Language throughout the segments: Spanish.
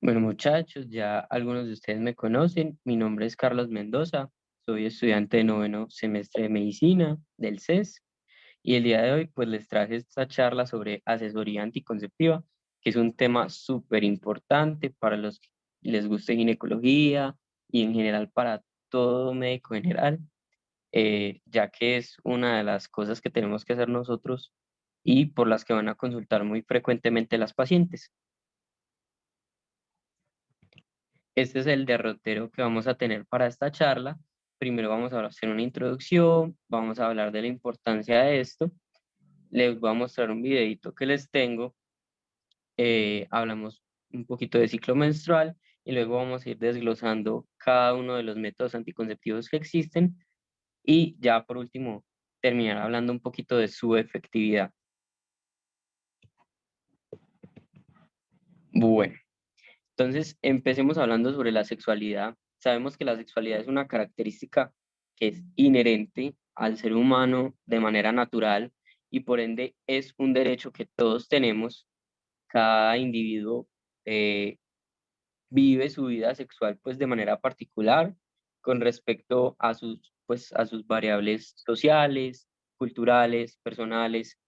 Bueno, muchachos, ya algunos de ustedes me conocen. Mi nombre es Carlos Mendoza. Soy estudiante de noveno semestre de medicina del CES y el día de hoy pues les traje esta charla sobre asesoría anticonceptiva, que es un tema súper importante para los que les guste ginecología y en general para todo médico general, ya que es una de las cosas que tenemos que hacer nosotros y por las que van a consultar muy frecuentemente las pacientes. Este es el derrotero que vamos a tener para esta charla. Primero vamos a hacer una introducción, vamos a hablar de la importancia de esto. Les voy a mostrar un videito que les tengo. Hablamos un poquito de ciclo menstrual y luego vamos a ir desglosando cada uno de los métodos anticonceptivos que existen y ya por último terminar hablando un poquito de su efectividad. Bueno. Entonces, empecemos hablando sobre la sexualidad. Sabemos que la sexualidad es una característica que es inherente al ser humano de manera natural y por ende es un derecho que todos tenemos. Cada individuo eh, vive su vida sexual pues de manera particular con respecto a a sus variables sociales, culturales, personales.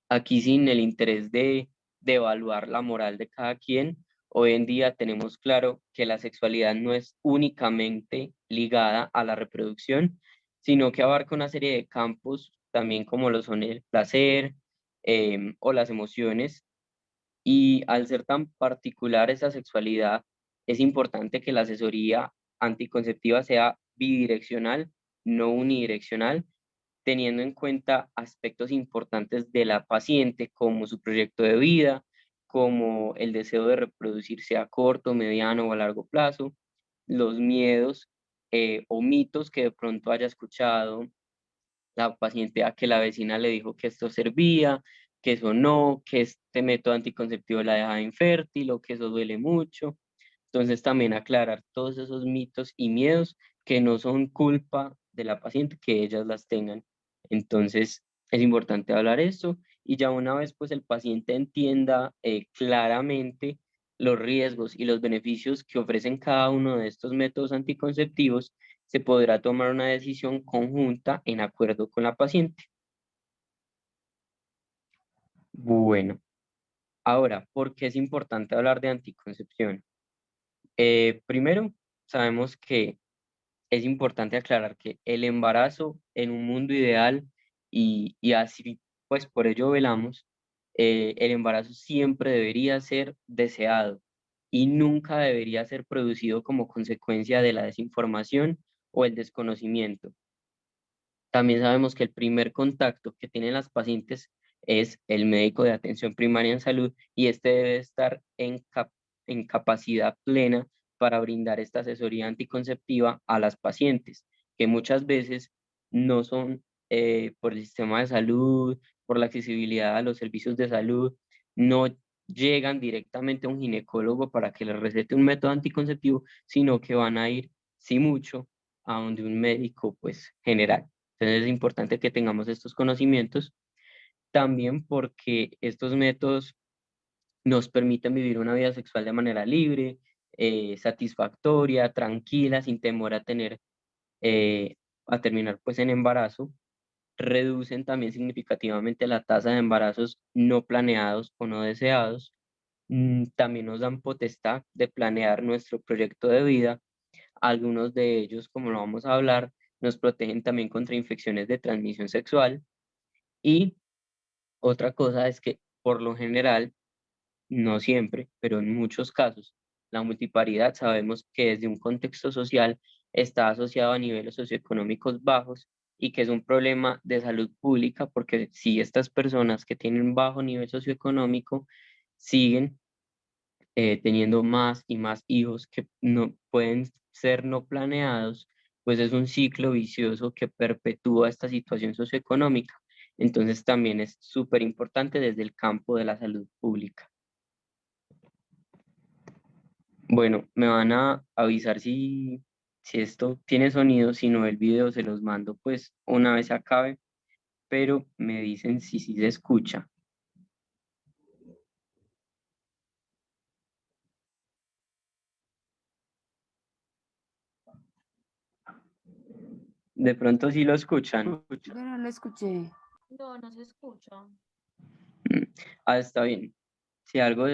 Aquí sin el interés de evaluar la moral de cada quien, hoy en día tenemos claro que la sexualidad no es únicamente ligada a la reproducción, sino que abarca una serie de campos también como lo son el placer o las emociones. Y al ser tan particular esa sexualidad, es importante que la asesoría anticonceptiva sea bidireccional, no unidireccional, teniendo en cuenta aspectos importantes de la paciente, como su proyecto de vida, como el deseo de reproducirse a corto, mediano o a largo plazo, los miedos o mitos que de pronto haya escuchado la paciente a que la vecina le dijo que esto servía, que eso no, que este método anticonceptivo la deja infértil o que eso duele mucho. Entonces también aclarar todos esos mitos y miedos que no son culpa de la paciente, que ellas las tengan. Entonces es importante hablar esto y ya una vez pues el paciente entienda claramente los riesgos y los beneficios que ofrecen cada uno de estos métodos anticonceptivos, se podrá tomar una decisión conjunta en acuerdo con la paciente. Bueno, ahora, ¿por qué es importante hablar de anticoncepción? Primero, sabemos que es importante aclarar que el embarazo en un mundo ideal y así, pues por ello velamos, el embarazo siempre debería ser deseado y nunca debería ser producido como consecuencia de la desinformación o el desconocimiento. También sabemos que el primer contacto que tienen las pacientes es el médico de atención primaria en salud y este debe estar en capacidad plena para brindar esta asesoría anticonceptiva a las pacientes, que muchas veces no son por el sistema de salud, por la accesibilidad a los servicios de salud, no llegan directamente a un ginecólogo para que les recete un método anticonceptivo, sino que van a ir, si mucho, a donde un médico pues general. Entonces es importante que tengamos estos conocimientos también porque estos métodos nos permiten vivir una vida sexual de manera libre, satisfactoria, tranquila, sin temor eh, a terminar pues en embarazo. Reducen también significativamente la tasa de embarazos no planeados o no deseados. También nos dan potestad de planear nuestro proyecto de vida. Algunos de ellos, como lo vamos a hablar, nos protegen también contra infecciones de transmisión sexual. Y otra cosa es que, por lo general, no siempre, pero en muchos casos, la multiparidad sabemos que desde un contexto social está asociado a niveles socioeconómicos bajos y que es un problema de salud pública porque si estas personas que tienen bajo nivel socioeconómico siguen teniendo más y más hijos que no pueden ser no planeados, pues es un ciclo vicioso que perpetúa esta situación socioeconómica. Entonces también es súper importante desde el campo de la salud pública. Bueno, me van a avisar si esto tiene sonido, si no el video se los mando pues una vez acabe, pero me dicen si sí se escucha. De pronto sí lo escuchan. Yo no lo escuché. No, no se escucha. Está bien. Si algo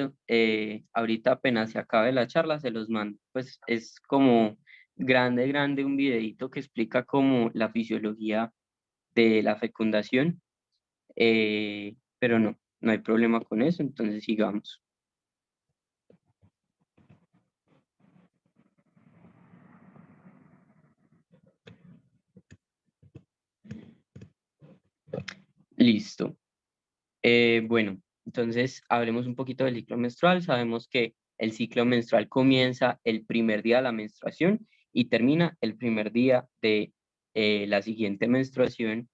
ahorita apenas se acabe la charla, se los mando. Pues es como grande un videito que explica como la fisiología de la fecundación, pero no hay problema con eso, entonces sigamos. Listo. Bueno, entonces hablemos un poquito del ciclo menstrual. Sabemos que el ciclo menstrual comienza el primer día de la menstruación y termina el primer día de la siguiente menstruación.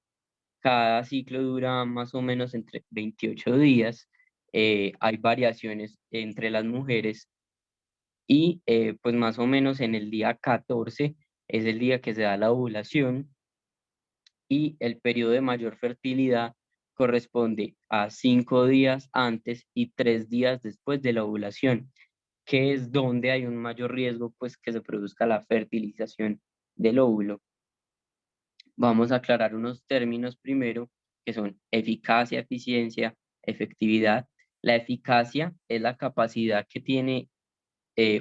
Cada ciclo dura más o menos entre 28 días. Hay variaciones entre las mujeres y pues más o menos en el día 14 es el día que se da la ovulación y el periodo de mayor fertilidad corresponde a 5 días antes y 3 días después de la ovulación, que es donde hay un mayor riesgo pues que se produzca la fertilización del óvulo. Vamos a aclarar unos términos primero, que son eficacia, eficiencia, efectividad. La eficacia es la capacidad que tiene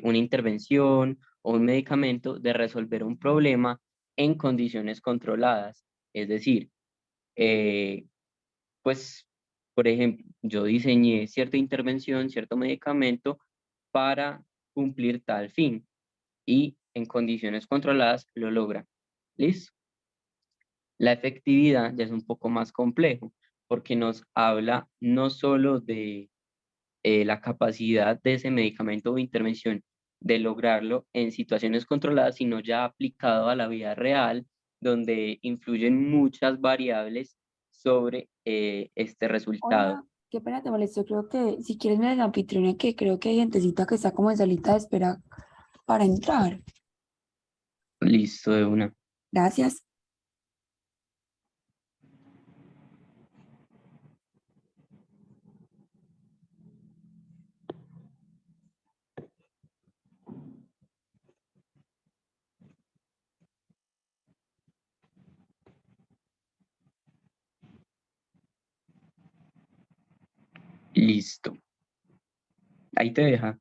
una intervención o un medicamento de resolver un problema en condiciones controladas. Es decir, eh, pues, por ejemplo, yo diseñé cierta intervención, cierto medicamento para cumplir tal fin y en condiciones controladas lo logra. ¿Listo? La efectividad ya es un poco más complejo porque nos habla no solo de la capacidad de ese medicamento o intervención de lograrlo en situaciones controladas, sino ya aplicado a la vida real, donde influyen muchas variables sobre este resultado. Hola, qué pena te molesto. Creo que si quieres me la anfitriona, que creo que hay gentecita que está como en salita de espera para entrar. Listo, de una. Gracias. Listo. Ahí te deja.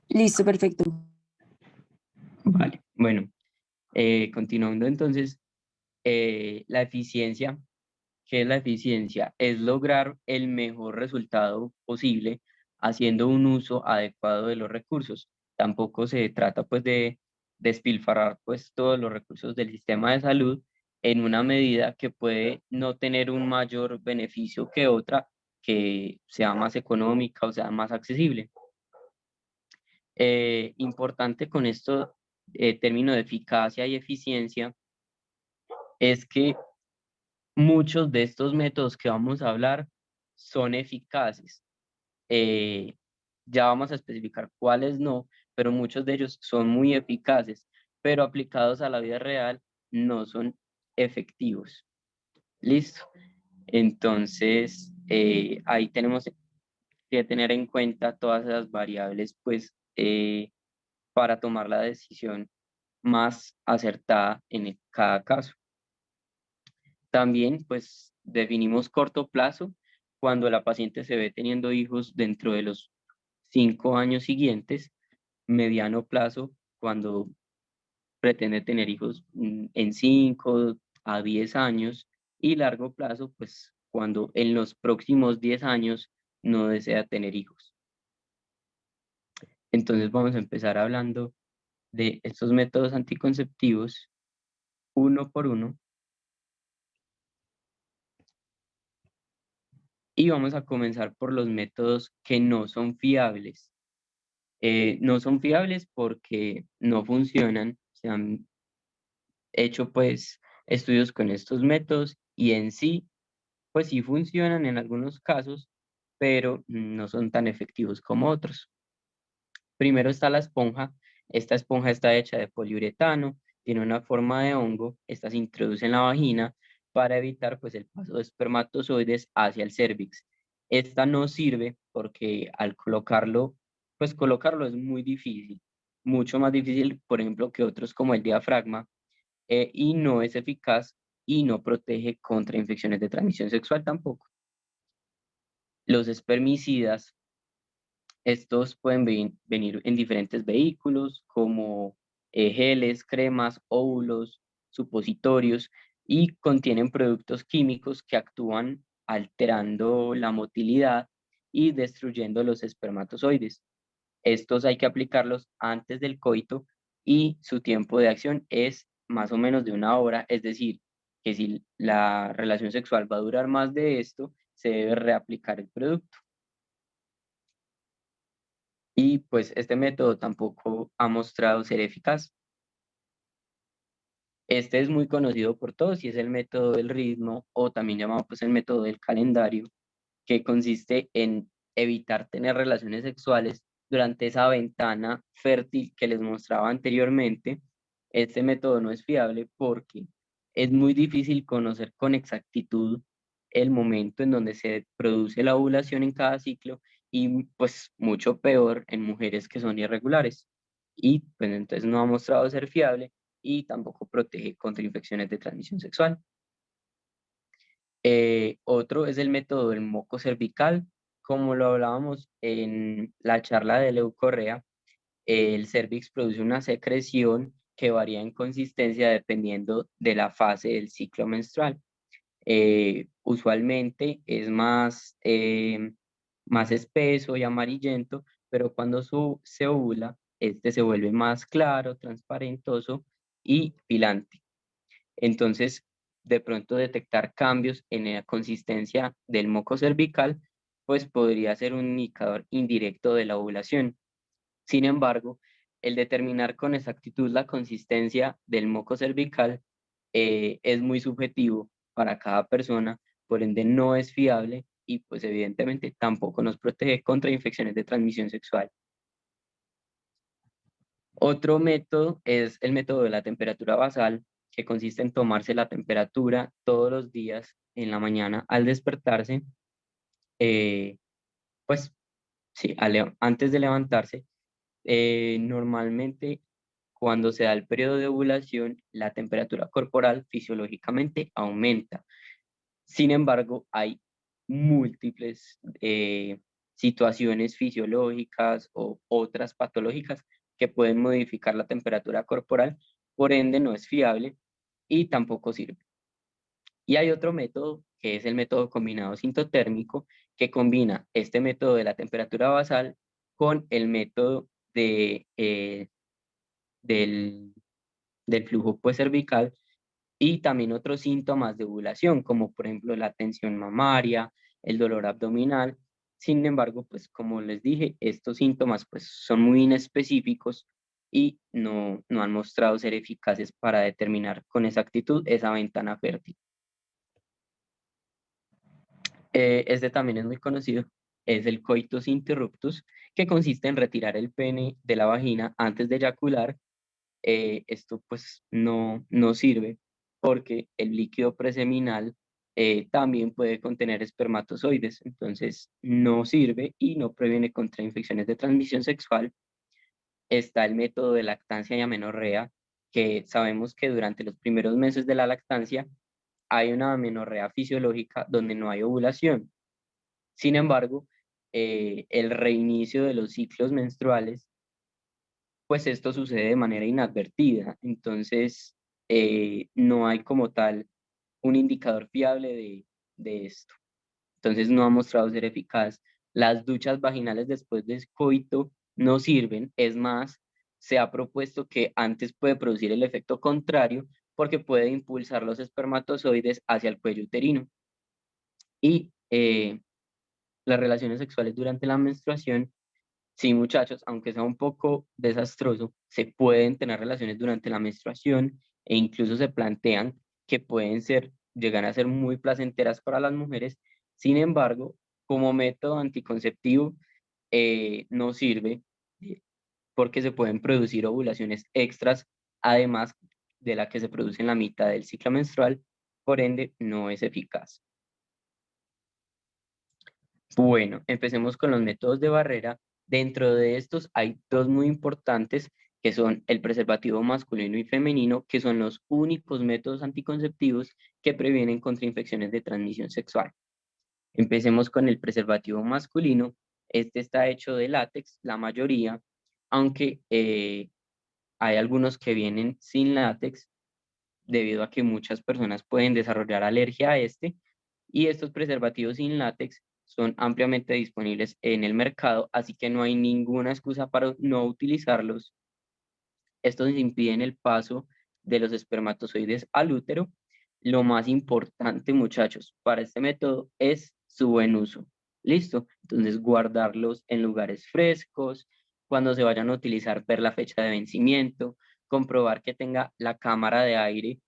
Listo, perfecto. Vale. Bueno, continuando entonces, la eficiencia. ¿Qué es la eficiencia? Es lograr el mejor resultado posible haciendo un uso adecuado de los recursos. Tampoco se trata pues de despilfarrar pues todos los recursos del sistema de salud en una medida que puede no tener un mayor beneficio que otra que sea más económica o sea más accesible. Importante con esto término de eficacia y eficiencia es que muchos de estos métodos que vamos a hablar son eficaces. Eh, ya vamos a especificar cuáles no, pero muchos de ellos son muy eficaces, pero aplicados a la vida real no son efectivos. Listo. Entonces, ahí tenemos que tener en cuenta todas esas variables, pues, para tomar la decisión más acertada en cada caso. También, pues, definimos corto plazo cuando la paciente se ve teniendo hijos dentro de los 5 años siguientes, mediano plazo cuando pretende tener hijos en 5 a 10 años y largo plazo, pues, cuando en los próximos 10 años no desea tener hijos. Entonces vamos a empezar hablando de estos métodos anticonceptivos uno por uno y vamos a comenzar por los métodos que no son fiables. No son fiables porque no funcionan. Se han hecho pues estudios con estos métodos y en sí, pues sí funcionan en algunos casos, pero no son tan efectivos como otros. Primero está la esponja. Esta esponja está hecha de poliuretano, tiene una forma de hongo. Esta se introduce en la vagina para evitar pues el paso de espermatozoides hacia el cérvix. Esta no sirve porque al colocarlo pues colocarlo es muy difícil, mucho más difícil, por ejemplo, que otros como el diafragma, y no es eficaz y no protege contra infecciones de transmisión sexual tampoco. Los espermicidas, estos pueden venir en diferentes vehículos como geles, cremas, óvulos, supositorios y contienen productos químicos que actúan alterando la motilidad y destruyendo los espermatozoides. Estos hay que aplicarlos antes del coito y su tiempo de acción es más o menos de 1 hora, es decir, que si la relación sexual va a durar más de esto, se debe reaplicar el producto. Y pues este método tampoco ha mostrado ser eficaz. Este es muy conocido por todos y es el método del ritmo o también llamado pues el método del calendario, que consiste en evitar tener relaciones sexuales durante esa ventana fértil que les mostraba anteriormente. Este método no es fiable porque es muy difícil conocer con exactitud el momento en donde se produce la ovulación en cada ciclo y pues mucho peor en mujeres que son irregulares. Y pues entonces no ha mostrado ser fiable y tampoco protege contra infecciones de transmisión sexual. Otro es el método del moco cervical. Como lo hablábamos en la charla de leucorrea, el cervix produce una secreción que varía en consistencia dependiendo de la fase del ciclo menstrual. Usualmente es más espeso y amarillento, pero cuando se ovula, este se vuelve más claro, transparentoso y pilante. Entonces, de pronto detectar cambios en la consistencia del moco cervical, pues podría ser un indicador indirecto de la ovulación. Sin embargo, el determinar con exactitud la consistencia del moco cervical es muy subjetivo para cada persona, por ende no es fiable y pues evidentemente tampoco nos protege contra infecciones de transmisión sexual. Otro método es el método de la temperatura basal, que consiste en tomarse la temperatura todos los días en la mañana al despertarse, eh, pues sí, antes de levantarse. Normalmente cuando se da el periodo de ovulación, la temperatura corporal fisiológicamente aumenta. Sin embargo, hay múltiples situaciones fisiológicas o otras patológicas que pueden modificar la temperatura corporal, por ende no es fiable y tampoco sirve. Y hay otro método que es el método combinado sintotérmico, que combina este método de la temperatura basal con el método del, del flujo pues, cervical y también otros síntomas de ovulación, como por ejemplo la tensión mamaria, el dolor abdominal. Sin embargo, pues como les dije, estos síntomas pues son muy inespecíficos y no han mostrado ser eficaces para determinar con exactitud esa ventana fértil. Este también es muy conocido, es el coitus interruptus, que consiste en retirar el pene de la vagina antes de eyacular. Esto pues no sirve porque el líquido preseminal también puede contener espermatozoides, entonces no sirve y no previene contra infecciones de transmisión sexual. Está el método de lactancia y amenorrea, que sabemos que durante los primeros meses de la lactancia hay una amenorrea fisiológica donde no hay ovulación. Sin embargo, el reinicio de los ciclos menstruales, pues esto sucede de manera inadvertida. Entonces, no hay como tal un indicador fiable de esto. Entonces, no ha mostrado ser eficaz. Las duchas vaginales después del coito no sirven. Es más, se ha propuesto que antes puede producir el efecto contrario porque puede impulsar los espermatozoides hacia el cuello uterino. Y las relaciones sexuales durante la menstruación. Sí, muchachos, aunque sea un poco desastroso, se pueden tener relaciones durante la menstruación e incluso se plantean que pueden llegar a ser muy placenteras para las mujeres. Sin embargo, como método anticonceptivo, no sirve eh, porque se pueden producir ovulaciones extras, además de la que se produce en la mitad del ciclo menstrual, por ende no es eficaz. Bueno, empecemos con los métodos de barrera. Dentro de estos hay dos muy importantes, que son el preservativo masculino y femenino, que son los únicos métodos anticonceptivos que previenen contra infecciones de transmisión sexual. Empecemos con el preservativo masculino. Este está hecho de látex, la mayoría, aunque hay algunos que vienen sin látex, debido a que muchas personas pueden desarrollar alergia a este, y estos preservativos sin látex son ampliamente disponibles en el mercado, así que no hay ninguna excusa para no utilizarlos. Estos impiden el paso de los espermatozoides al útero. Lo más importante, muchachos, para este método es su buen uso. ¿Listo? Entonces, guardarlos en lugares frescos. Cuando se vayan a utilizar, ver la fecha de vencimiento, comprobar que tenga la cámara de aire,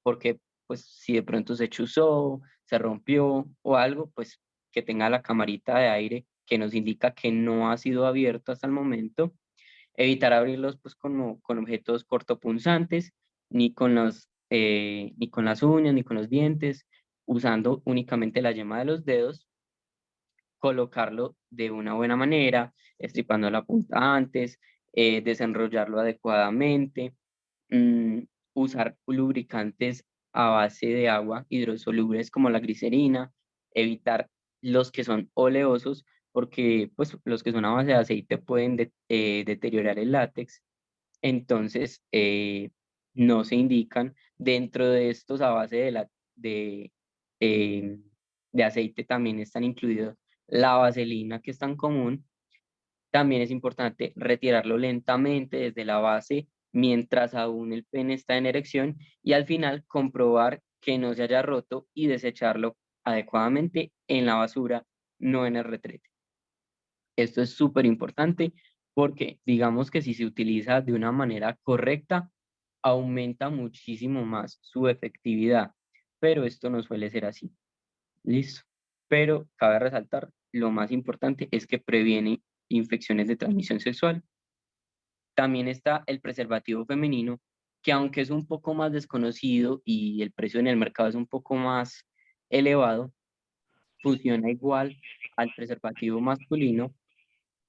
porque pues si de pronto se chuzó, se rompió o algo, pues que tenga la camarita de aire que nos indica que no ha sido abierto hasta el momento. Evitar abrirlos pues como con objetos cortopunzantes, ni con las uñas, ni con los dientes, usando únicamente la yema de los dedos. Colocarlo de una buena manera, estripando la punta antes, desenrollarlo adecuadamente, mm, usar lubricantes a base de agua hidrosolubles como la glicerina, evitar los que son oleosos, porque pues los que son a base de aceite pueden deteriorar el látex. Entonces no se indican. Dentro de estos a base de, eh, de aceite también están incluidos la vaselina, que es tan común. También es importante retirarlo lentamente desde la base mientras aún el pene está en erección, y al final comprobar que no se haya roto y desecharlo adecuadamente en la basura, no en el retrete. Esto es súper importante porque digamos que si se utiliza de una manera correcta, aumenta muchísimo más su efectividad, pero esto no suele ser así. Listo. Pero cabe resaltar, lo más importante es que previene infecciones de transmisión sexual. También está el preservativo femenino, que aunque es un poco más desconocido y el precio en el mercado es un poco más elevado, funciona igual al preservativo masculino.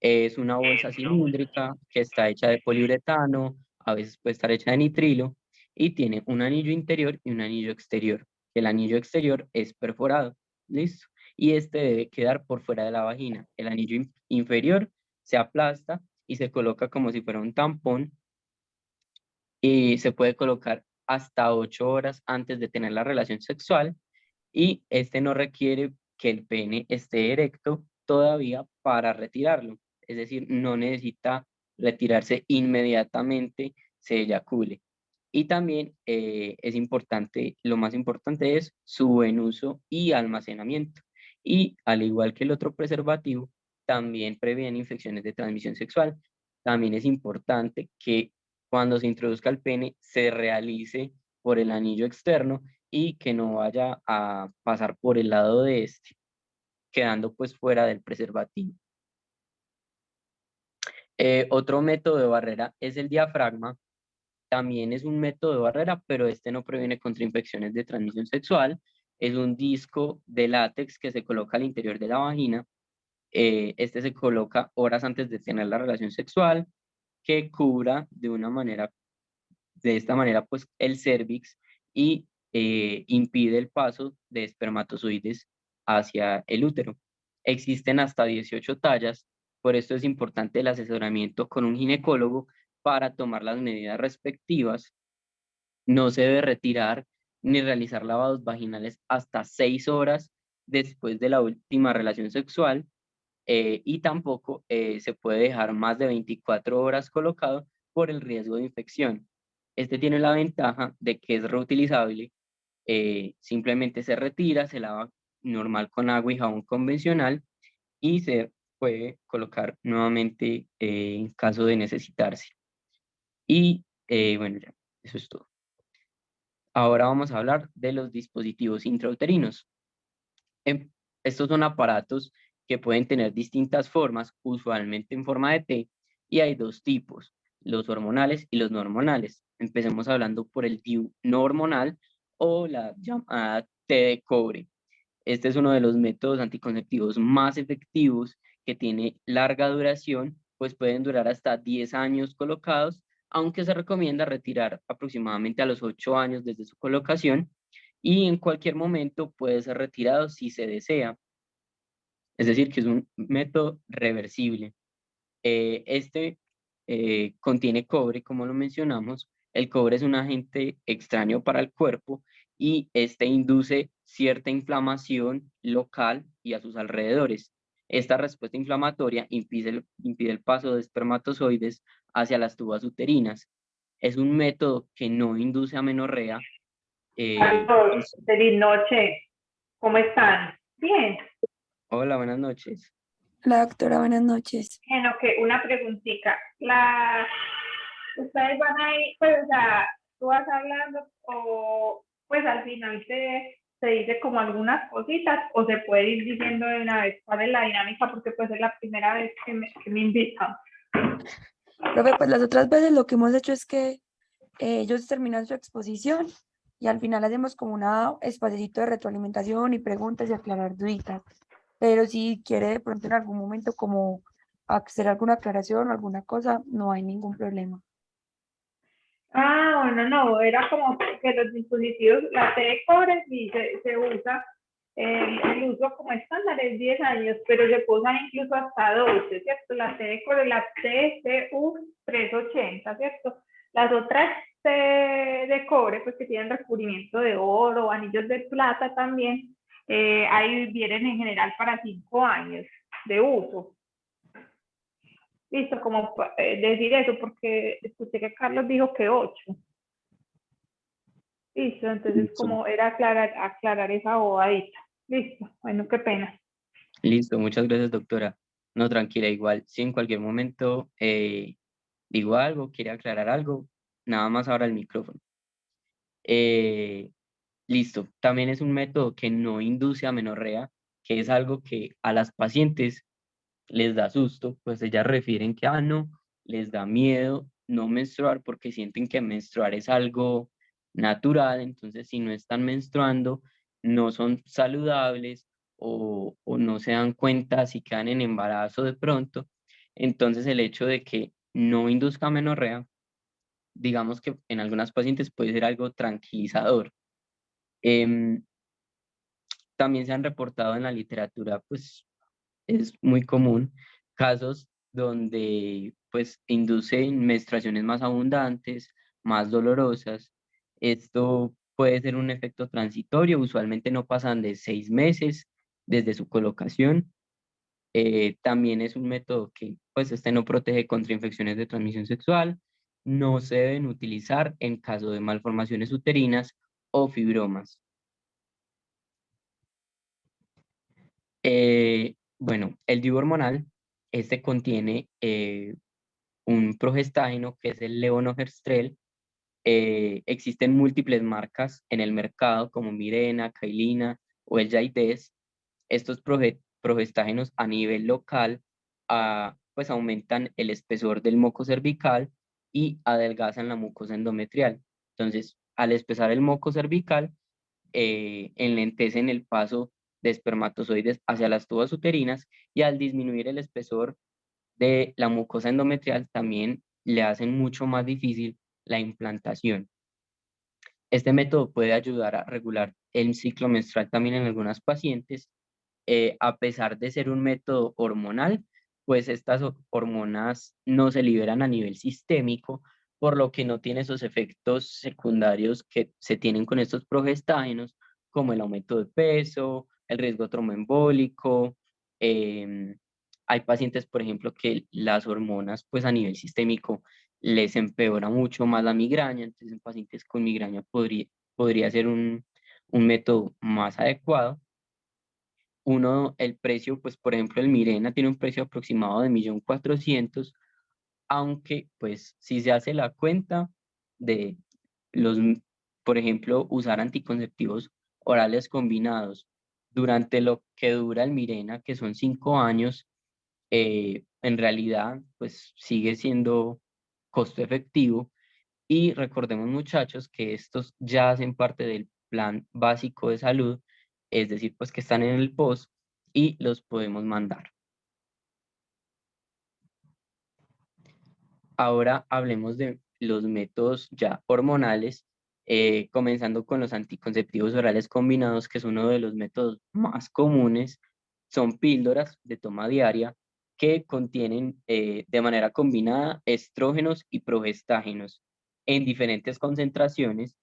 Es una bolsa cilíndrica que está hecha de poliuretano, a veces puede estar hecha de nitrilo, y tiene un anillo interior y un anillo exterior. El anillo exterior es perforado, ¿listo? Y este debe quedar por fuera de la vagina. El anillo inferior se aplasta y se coloca como si fuera un tampón, y se puede colocar hasta 8 horas antes de tener la relación sexual, y este no requiere que el pene esté erecto todavía para retirarlo. Es decir, no necesita retirarse inmediatamente se eyacule. Y también es importante, lo más importante es su buen uso y almacenamiento. Y al igual que el otro preservativo, también previene infecciones de transmisión sexual. También es importante que cuando se introduzca el pene se realice por el anillo externo y que no vaya a pasar por el lado de este, quedando pues fuera del preservativo. Otro método de barrera es el diafragma. También es un método de barrera, pero este no previene contra infecciones de transmisión sexual. Es un disco de látex que se coloca al interior de la vagina. Este se coloca horas antes de tener la relación sexual, que cubra de esta manera, pues el cérvix, y impide el paso de espermatozoides hacia el útero. Existen hasta 18 tallas, por esto es importante el asesoramiento con un ginecólogo para tomar las medidas respectivas. No se debe retirar ni realizar lavados vaginales hasta 6 horas después de la última relación sexual, y tampoco se puede dejar más de 24 horas colocado por el riesgo de infección. Este tiene la ventaja de que es reutilizable, simplemente se retira, se lava normal con agua y jabón convencional, y se puede colocar nuevamente en caso de necesitarse. Y bueno, ya, eso es todo. Ahora vamos a hablar de los dispositivos intrauterinos. Em, Estos son aparatos que pueden tener distintas formas, usualmente en forma de T, y hay dos tipos, los hormonales y los no hormonales. Empecemos hablando por el DIU no hormonal, o la llamada T de cobre. Este es uno de los métodos anticonceptivos más efectivos que tiene larga duración, pues pueden durar hasta 10 años colocados, aunque se recomienda retirar aproximadamente a los 8 años desde su colocación y en cualquier momento puede ser retirado si se desea. Es decir, que es un método reversible. Este contiene cobre, como lo mencionamos. El cobre es un agente extraño para el cuerpo y este induce cierta inflamación local y a sus alrededores. Esta respuesta inflamatoria impide el paso de espermatozoides hacia las tubas uterinas. Es un método que no induce amenorrea. Carlos, feliz noche. ¿Cómo están? Bien. Hola, buenas noches. La doctora, buenas noches. Bueno, que una preguntita. Ustedes van a ir, pues, o sea, tú vas hablando o pues al final se dice como algunas cositas o se puede ir diciendo de una vez cuál es la dinámica porque pues es la primera vez que me invitan. Profe, pues las otras veces lo que hemos hecho es que ellos terminan su exposición y al final hacemos como una espacito de retroalimentación y preguntas y aclarar dudas. Pero si quiere de pronto en algún momento como hacer alguna aclaración o alguna cosa, no hay ningún problema. Ah, bueno, no, era como que los dispositivos, la T de cobre sí se usa, el uso como estándar es 10 años, pero se puede usar incluso hasta 12, ¿cierto? La T de cobre, la TCU 380, ¿cierto? Las otras T de cobre, pues que tienen recubrimiento de oro, anillos de plata también, ahí vienen en general para 5 años de uso. Listo, como decir eso, porque escuché que Carlos dijo que 8. Listo, entonces Listo. como era aclarar esa bobadita. Listo, bueno, qué pena. Listo, muchas gracias, doctora. No, tranquila, igual, si en cualquier momento digo algo, quiere aclarar algo, nada más ahora el micrófono. Eh, Listo, también es un método que no induce amenorrea, que es algo que a las pacientes les da susto, pues ellas refieren que, no, les da miedo no menstruar porque sienten que menstruar es algo natural, entonces si no están menstruando, no son saludables o no se dan cuenta si quedan en embarazo de pronto. Entonces el hecho de que no induzca amenorrea, digamos que en algunas pacientes puede ser algo tranquilizador. Em, También se han reportado en la literatura, pues es muy común, casos donde pues inducen menstruaciones más abundantes, más dolorosas. Esto puede ser un efecto transitorio, usualmente no pasan de 6 meses desde su colocación. También es un método que pues este no protege contra infecciones de transmisión sexual, no se deben utilizar en caso de malformaciones uterinas o fibromas. Bueno, el DIU hormonal, este contiene un progestágeno que es el levonorgestrel. Existen múltiples marcas en el mercado como Mirena, Cailina o el Jaides. Estos progestágenos a nivel local pues aumentan el espesor del moco cervical y adelgazan la mucosa endometrial. Entonces, al espesar el moco cervical, enlentecen el paso de espermatozoides hacia las tubas uterinas y al disminuir el espesor de la mucosa endometrial también le hacen mucho más difícil la implantación. Este método puede ayudar a regular el ciclo menstrual también en algunas pacientes. A pesar de ser un método hormonal, pues estas hormonas no se liberan a nivel sistémico, por lo que no tiene esos efectos secundarios que se tienen con estos progestágenos, como el aumento de peso, el riesgo tromboembólico. em, Hay pacientes, por ejemplo, que las hormonas, pues a nivel sistémico, les empeora mucho más la migraña, entonces en pacientes con migraña podría ser un método más adecuado. El precio, pues por ejemplo, el Mirena tiene un precio aproximado de 1.400.000, aunque pues si se hace la cuenta de los, por ejemplo, usar anticonceptivos orales combinados durante lo que dura el Mirena, que son 5 años, en realidad pues sigue siendo costo efectivo. Y recordemos, muchachos, que estos ya hacen parte del plan básico de salud, es decir, pues que están en el POS y los podemos mandar. Ahora hablemos de los métodos ya hormonales, comenzando con los anticonceptivos orales combinados, que es uno de los métodos más comunes. Son píldoras de toma diaria que contienen de manera combinada estrógenos y progestágenos en diferentes concentraciones.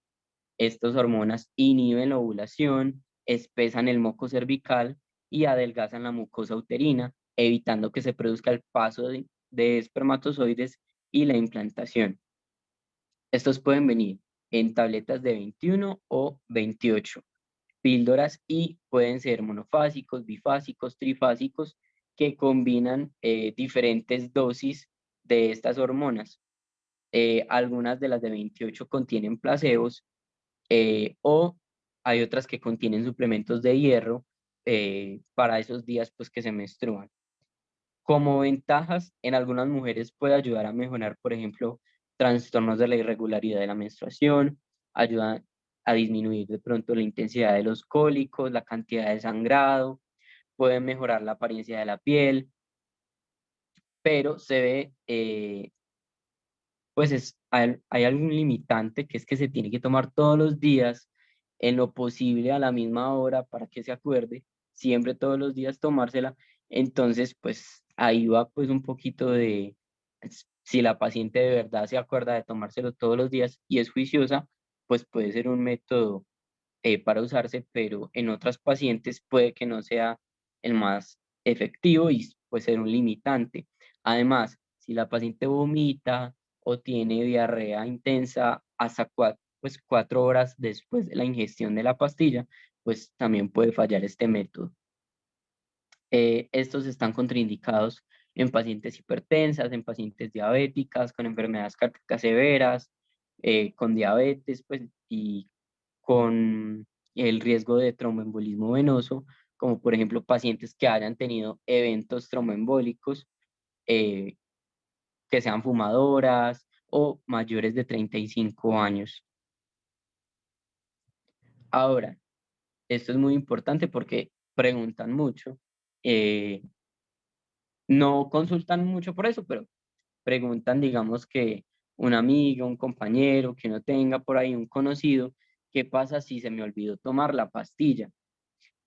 Estas hormonas inhiben la ovulación, espesan el moco cervical y adelgazan la mucosa uterina, evitando que se produzca el paso de espermatozoides y la implantación. Estos pueden venir en tabletas de 21 o 28 píldoras y pueden ser monofásicos, bifásicos, trifásicos, que combinan diferentes dosis de estas hormonas. Algunas de las de 28 contienen placebos, o hay otras que contienen suplementos de hierro para esos días pues, que se menstruan. Como ventajas, en algunas mujeres puede ayudar a mejorar, por ejemplo, trastornos de la irregularidad de la menstruación, ayuda a disminuir de pronto la intensidad de los cólicos, la cantidad de sangrado, puede mejorar la apariencia de la piel, pero se ve, pues hay algún limitante que es que se tiene que tomar todos los días, en lo posible a la misma hora para que se acuerde, siempre todos los días tomársela. Entonces, pues ahí va pues un poquito de si la paciente de verdad se acuerda de tomárselo todos los días y es juiciosa, pues puede ser un método para usarse, pero en otras pacientes puede que no sea el más efectivo y puede ser un limitante. Además, si la paciente vomita o tiene diarrea intensa hasta 4 horas después de la ingestión de la pastilla, pues también puede fallar este método. Estos están contraindicados en pacientes hipertensas, en pacientes diabéticas, con enfermedades cardíacas severas, con diabetes, pues, y con el riesgo de tromboembolismo venoso, como por ejemplo pacientes que hayan tenido eventos tromboembólicos, eh, que sean fumadoras o mayores de 35 años. Ahora, esto es muy importante porque preguntan mucho, eh, no consultan mucho por eso, pero preguntan, digamos que un amigo, un compañero, que uno tenga por ahí un conocido, ¿qué pasa si se me olvidó tomar la pastilla?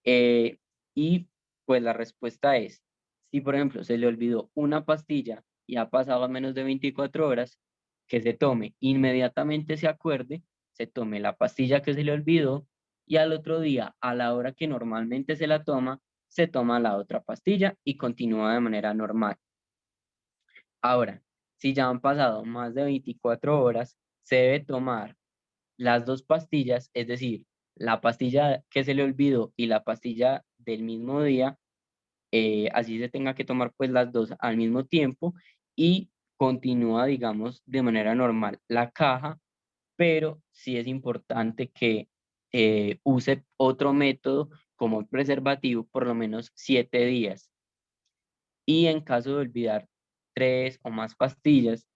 Eh, y pues la respuesta es, si por ejemplo se le olvidó una pastilla y ha pasado menos de 24 horas, que se tome, inmediatamente se acuerde, se tome la pastilla que se le olvidó y al otro día, a la hora que normalmente se la toma, se toma la otra pastilla y continúa de manera normal. Ahora, si ya han pasado más de 24 horas, se debe tomar las dos pastillas, es decir, la pastilla que se le olvidó y la pastilla del mismo día, así se tenga que tomar pues las dos al mismo tiempo y continúa, digamos, de manera normal la caja, pero sí es importante que use otro método como el preservativo por lo menos 7 días. Y en caso de olvidar 3 o más pastillas,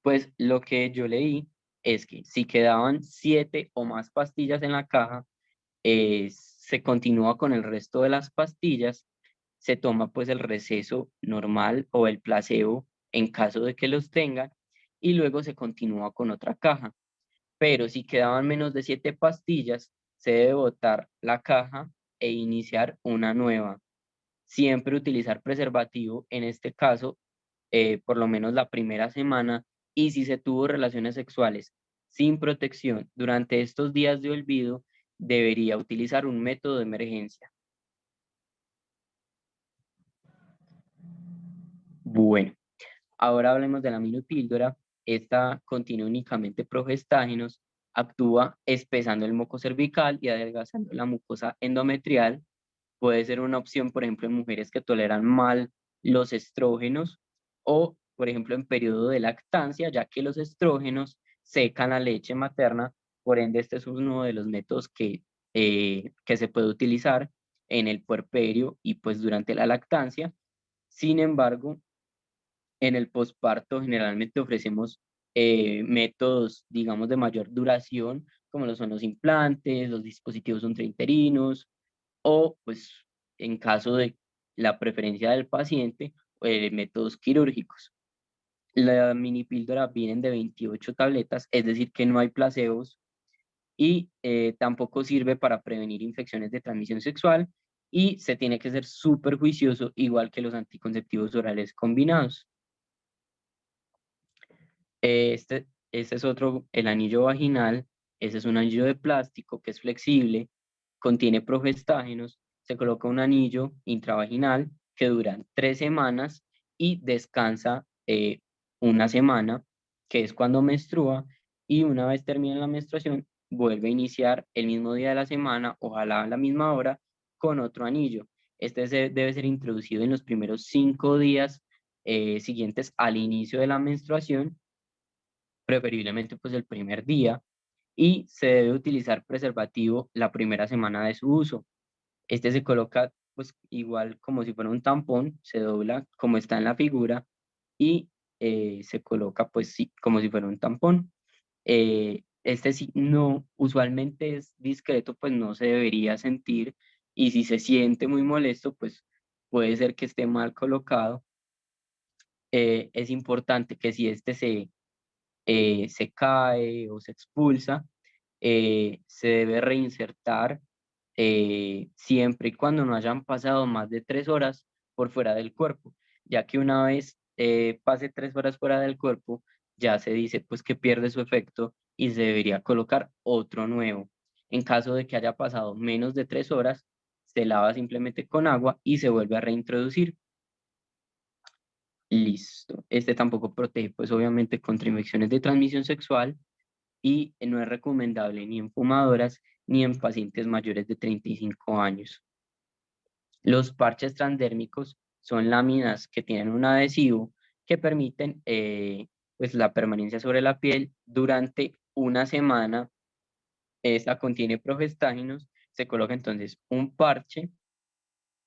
pues lo que yo leí es que si quedaban 7 o más pastillas en la caja, se continúa con el resto de las pastillas, se toma pues el receso normal o el placebo en caso de que los tengan y luego se continúa con otra caja. Pero si quedaban menos de 7 pastillas, se debe botar la caja e iniciar una nueva. Siempre utilizar preservativo, en este caso, por lo menos la primera semana, y si se tuvo relaciones sexuales sin protección durante estos días de olvido, debería utilizar un método de emergencia. Bueno, ahora hablemos de la minupíldora. Esta contiene únicamente progestágenos, actúa espesando el moco cervical y adelgazando la mucosa endometrial. Puede ser una opción, por ejemplo, en mujeres que toleran mal los estrógenos o, por ejemplo, en periodo de lactancia, ya que los estrógenos secan la leche materna. Por ende, este es uno de los métodos que se puede utilizar en el puerperio y pues durante la lactancia. Sin embargo, en el posparto generalmente ofrecemos métodos, digamos, de mayor duración, como lo son los implantes, los dispositivos intrauterinos, o pues en caso de la preferencia del paciente, métodos quirúrgicos. La mini píldora vienen de 28 tabletas, es decir, que no hay placebos y tampoco sirve para prevenir infecciones de transmisión sexual y se tiene que ser súper juicioso, igual que los anticonceptivos orales combinados. Este es otro, el anillo vaginal. Ese es un anillo de plástico que es flexible, contiene progestágenos, se coloca un anillo intravaginal que dura 3 semanas y descansa una semana, que es cuando menstrua, y una vez termina la menstruación, vuelve a iniciar el mismo día de la semana, ojalá a la misma hora, con otro anillo. Debe ser introducido en los primeros 5 días siguientes al inicio de la menstruación, preferiblemente pues el primer día, y se debe utilizar preservativo la primera semana de su uso. Este se coloca pues igual como si fuera un tampón, se dobla como está en la figura y se coloca pues sí, como si fuera un tampón. Este sí, no, usualmente es discreto, pues no se debería sentir, y si se siente muy molesto, pues puede ser que esté mal colocado. Es importante que si este se cae o se expulsa, se debe reinsertar siempre y cuando no hayan pasado más de 3 horas por fuera del cuerpo, ya que una vez pase 3 horas fuera del cuerpo, ya se dice pues que pierde su efecto y se debería colocar otro nuevo. En caso de que haya pasado menos de 3 horas, se lava simplemente con agua y se vuelve a reintroducir. Listo. Este tampoco protege, pues obviamente, contra infecciones de transmisión sexual y no es recomendable ni en fumadoras ni en pacientes mayores de 35 años. Los parches transdérmicos son láminas que tienen un adhesivo que permiten pues la permanencia sobre la piel durante una semana. Esta contiene progestágenos. Se coloca entonces un parche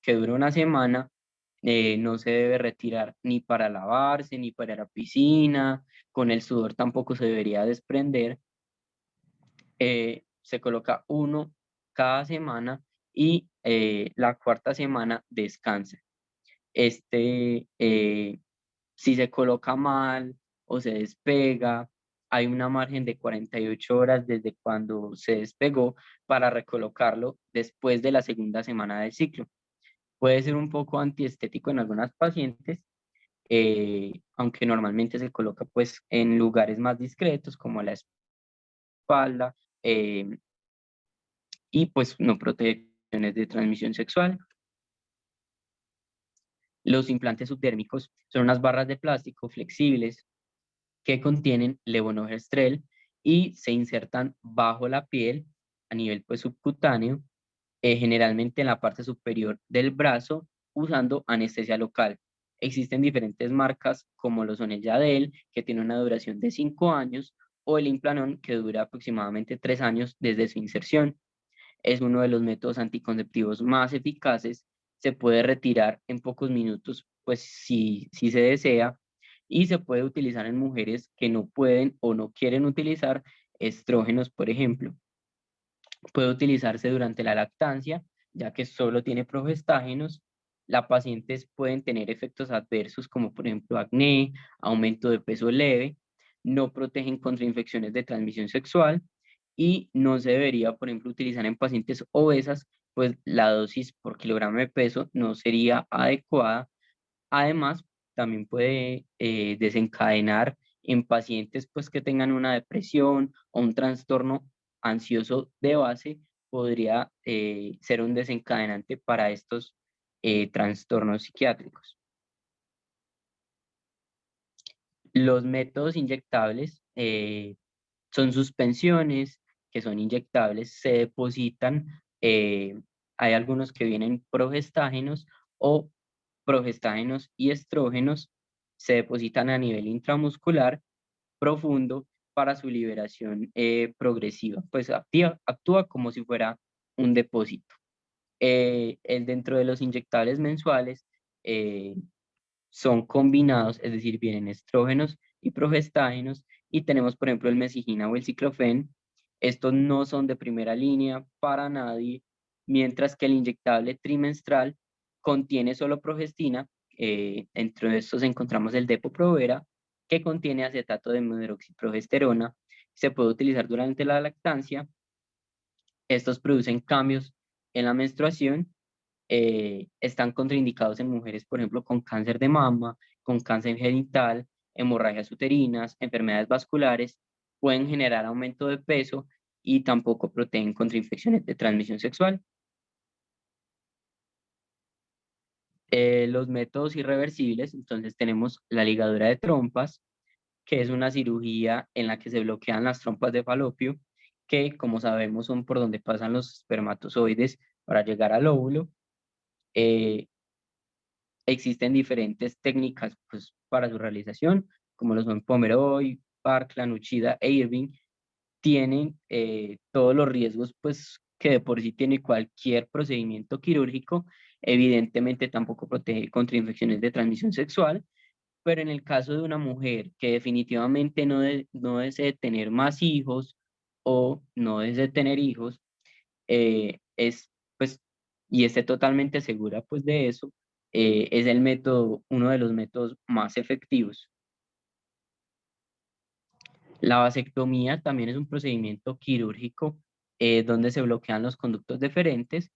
que dura una semana. No se debe retirar ni para lavarse, ni para la piscina. Con el sudor tampoco se debería desprender. Se coloca uno cada semana y la cuarta semana descansa. Si se coloca mal o se despega, hay una margen de 48 horas desde cuando se despegó para recolocarlo después de la segunda semana del ciclo. Puede ser un poco antiestético en algunas pacientes, aunque normalmente se coloca pues en lugares más discretos como la espalda, eh, y pues no protege de transmisión sexual. Los implantes subdérmicos son unas barras de plástico flexibles que contienen levonorgestrel y se insertan bajo la piel a nivel pues subcutáneo, generalmente en la parte superior del brazo, usando anestesia local. Existen diferentes marcas como lo son el Yadel, que tiene una duración de 5 años, o el Implanon, que dura aproximadamente 3 años desde su inserción. Es uno de los métodos anticonceptivos más eficaces. Se puede retirar en pocos minutos, pues si se desea, y se puede utilizar en mujeres que no pueden o no quieren utilizar estrógenos, por ejemplo. Puede utilizarse durante la lactancia, ya que solo tiene progestágenos. Las pacientes pueden tener efectos adversos como por ejemplo acné, aumento de peso leve, no protegen contra infecciones de transmisión sexual y no se debería, por ejemplo, utilizar en pacientes obesas, pues la dosis por kilogramo de peso no sería adecuada. Además, también puede desencadenar en pacientes pues, que tengan una depresión o un trastorno ansioso de base, podría ser un desencadenante para estos trastornos psiquiátricos. Los métodos inyectables son suspensiones que son inyectables, se depositan, hay algunos que vienen progestágenos o progestágenos y estrógenos, se depositan a nivel intramuscular profundo para su liberación progresiva, pues actúa como si fuera un depósito. Dentro de los inyectables mensuales eh, son combinados, es decir, vienen estrógenos y progestágenos, y tenemos, por ejemplo, el mesigina o el ciclofen. Estos no son de primera línea para nadie, mientras que el inyectable trimestral contiene solo progestina. Entre estos encontramos el Depo-Provera, que contiene acetato de hidroxiprogesterona. Se puede utilizar durante la lactancia. Estos producen cambios en la menstruación. Están contraindicados en mujeres, por ejemplo, con cáncer de mama, con cáncer genital, hemorragias uterinas, enfermedades vasculares. Pueden generar aumento de peso y tampoco protegen contra infecciones de transmisión sexual. Los métodos irreversibles, entonces tenemos la ligadura de trompas, que es una cirugía en la que se bloquean las trompas de falopio, que como sabemos son por donde pasan los espermatozoides para llegar al óvulo. Eh, Existen diferentes técnicas pues, para su realización, como lo son Pomeroy, Parkland, Uchida e Irving. Tienen todos los riesgos pues, que de por sí tiene cualquier procedimiento quirúrgico. Evidentemente tampoco protege contra infecciones de transmisión sexual, pero en el caso de una mujer que definitivamente no desee tener más hijos o no desee tener hijos, es pues, y esté totalmente segura pues de eso, es el método, uno de los métodos más efectivos. La vasectomía también es un procedimiento quirúrgico donde se bloquean los conductos deferentes,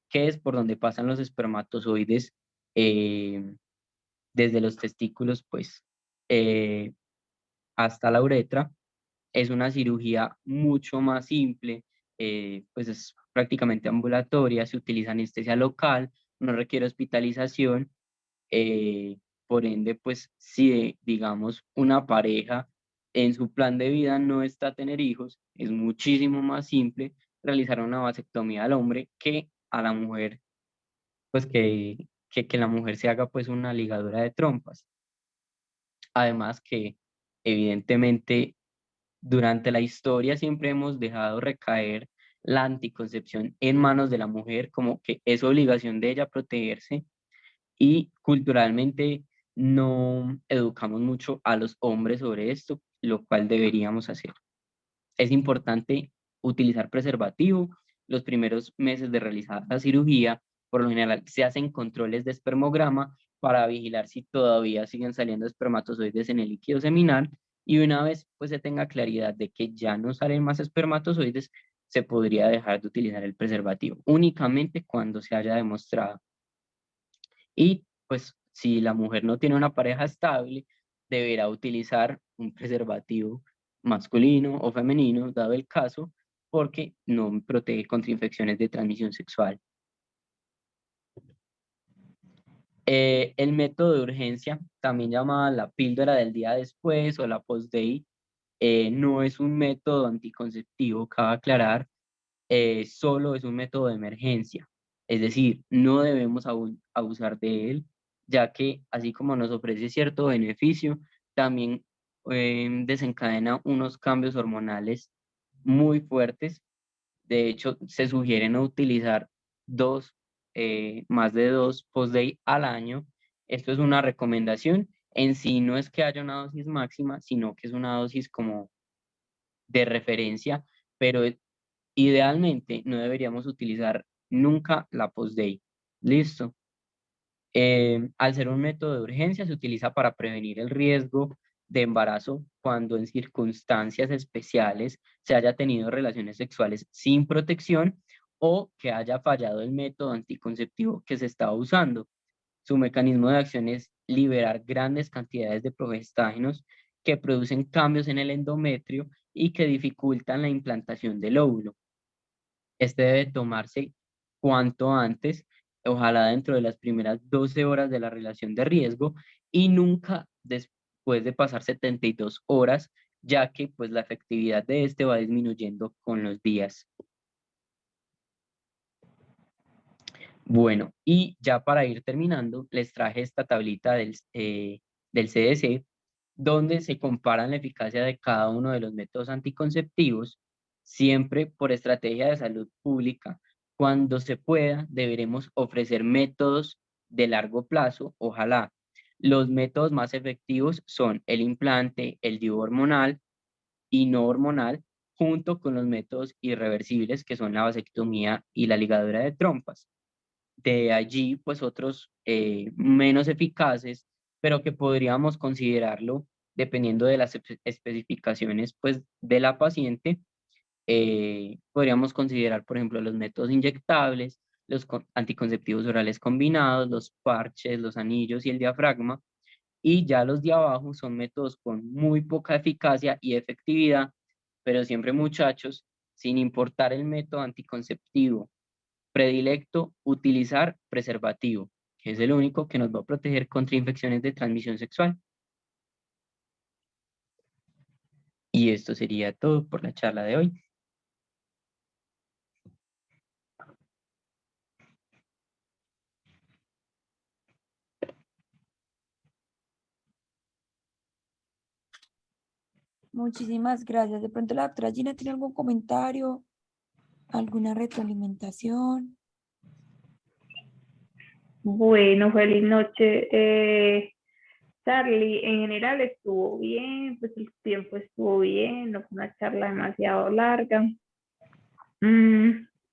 que es por donde pasan los espermatozoides eh, desde los testículos pues eh, hasta la uretra. Es una cirugía mucho más simple, pues es prácticamente ambulatoria, se utiliza anestesia local, no requiere hospitalización. eh, por ende, pues si digamos una pareja en su plan de vida no está a tener hijos, es muchísimo más simple realizar una vasectomía al hombre que a la mujer, pues que la mujer se haga pues una ligadura de trompas. Además que evidentemente durante la historia siempre hemos dejado recaer la anticoncepción en manos de la mujer, como que es obligación de ella protegerse, y culturalmente no educamos mucho a los hombres sobre esto, lo cual deberíamos hacer. Es importante utilizar preservativo. Los primeros meses de realizar la cirugía, por lo general se hacen controles de espermograma para vigilar si todavía siguen saliendo espermatozoides en el líquido seminal, y una vez pues se tenga claridad de que ya no salen más espermatozoides, se podría dejar de utilizar el preservativo únicamente cuando se haya demostrado. Y pues si la mujer no tiene una pareja estable, deberá utilizar un preservativo masculino o femenino, dado el caso, porque no protege contra infecciones de transmisión sexual. El método de urgencia, también llamada la píldora del día después o la post-day, no es un método anticonceptivo, cabe aclarar, solo es un método de emergencia. Es decir, no debemos abusar de él, ya que así como nos ofrece cierto beneficio, también desencadena unos cambios hormonales muy fuertes. De hecho, se sugiere no utilizar más de dos post-day al año. Esto es una recomendación. En sí no es que haya una dosis máxima, sino que es una dosis como de referencia, pero idealmente no deberíamos utilizar nunca la post-day. Listo. Al ser un método de urgencia, se utiliza para prevenir el riesgo de embarazo cuando en circunstancias especiales se haya tenido relaciones sexuales sin protección o que haya fallado el método anticonceptivo que se estaba usando. Su mecanismo de acción es liberar grandes cantidades de progestágenos que producen cambios en el endometrio y que dificultan la implantación del óvulo. Este debe tomarse cuanto antes, ojalá dentro de las primeras 12 horas de la relación de riesgo y nunca después de pasar 72 horas, ya que pues la efectividad de este va disminuyendo con los días. Bueno, y ya para ir terminando, les traje esta tablita del CDC, donde se comparan la eficacia de cada uno de los métodos anticonceptivos, siempre por estrategia de salud pública. Cuando se pueda, deberemos ofrecer métodos de largo plazo, ojalá. Los métodos más efectivos son el implante, el DIU hormonal y no hormonal, junto con los métodos irreversibles, que son la vasectomía y la ligadura de trompas. De allí, pues otros menos eficaces, pero que podríamos considerarlo dependiendo de las especificaciones pues, de la paciente, podríamos considerar, por ejemplo, los métodos inyectables, los anticonceptivos orales combinados, los parches, los anillos y el diafragma. Y ya los de abajo son métodos con muy poca eficacia y efectividad, pero siempre, muchachos, sin importar el método anticonceptivo predilecto, utilizar preservativo, que es el único que nos va a proteger contra infecciones de transmisión sexual. Y esto sería todo por la charla de hoy. Muchísimas gracias. De pronto la doctora Gina tiene algún comentario, alguna retroalimentación. Bueno, feliz noche. Charlie, en general estuvo bien, pues el tiempo estuvo bien, no fue una charla demasiado larga.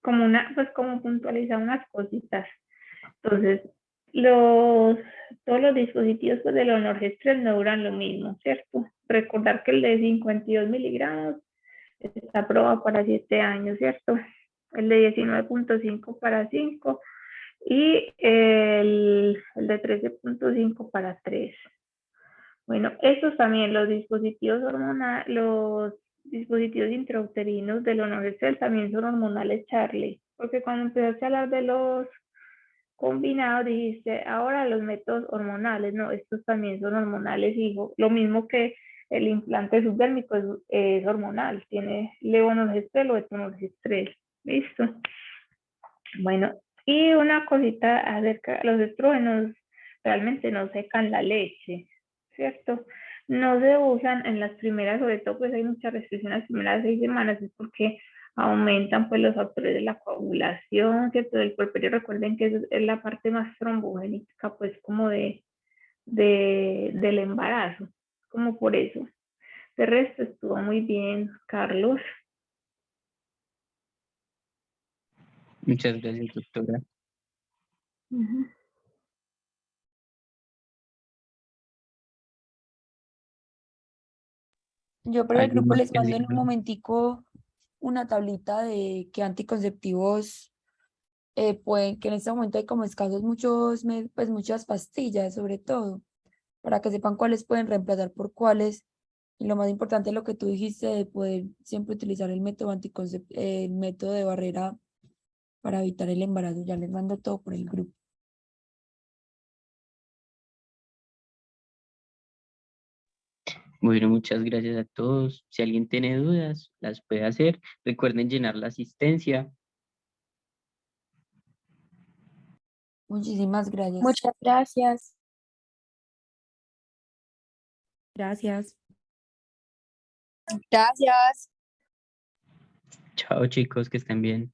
Como puntualizar unas cositas. Entonces, todos los dispositivos pues, del Onorgestrel no duran lo mismo, ¿cierto? Recordar que el de 52 miligramos está aprobado para 7 años, ¿cierto? El de 19.5 para 5 y el de 13.5 para 3. Bueno, estos también, los dispositivos hormonales, los dispositivos intrauterinos del Onorgestrel también son hormonales, Charlie, porque cuando empezaste a hablar de los combinados dijiste, ahora los métodos hormonales, no, estos también son hormonales, hijo, lo mismo que el implante subdérmico es hormonal, tiene levonorgestrel o etonorgestrel, ¿listo? Bueno, y una cosita acerca, los estrógenos realmente no secan la leche, ¿cierto? No se usan en las primeras, sobre todo pues hay mucha restricción en las primeras 6 semanas, es porque aumentan pues los factores de la coagulación, ¿cierto? Del puerperio, recuerden que es la parte más trombogénica pues como del embarazo, como por eso. De resto estuvo muy bien, Carlos. Muchas gracias, doctora. Yo por el ¿Alguien grupo más les que mando decir en un algo? momentico una tablita de qué anticonceptivos pueden, que en este momento hay como escasos pues muchas pastillas sobre todo, para que sepan cuáles pueden reemplazar por cuáles. Y lo más importante, lo que tú dijiste de poder siempre utilizar el método el método de barrera para evitar el embarazo. Ya les mando todo por el grupo. Bueno, muchas gracias a todos. Si alguien tiene dudas, las puede hacer. Recuerden llenar la asistencia. Muchísimas gracias. Muchas gracias. Gracias. Gracias. Chao, chicos, que estén bien.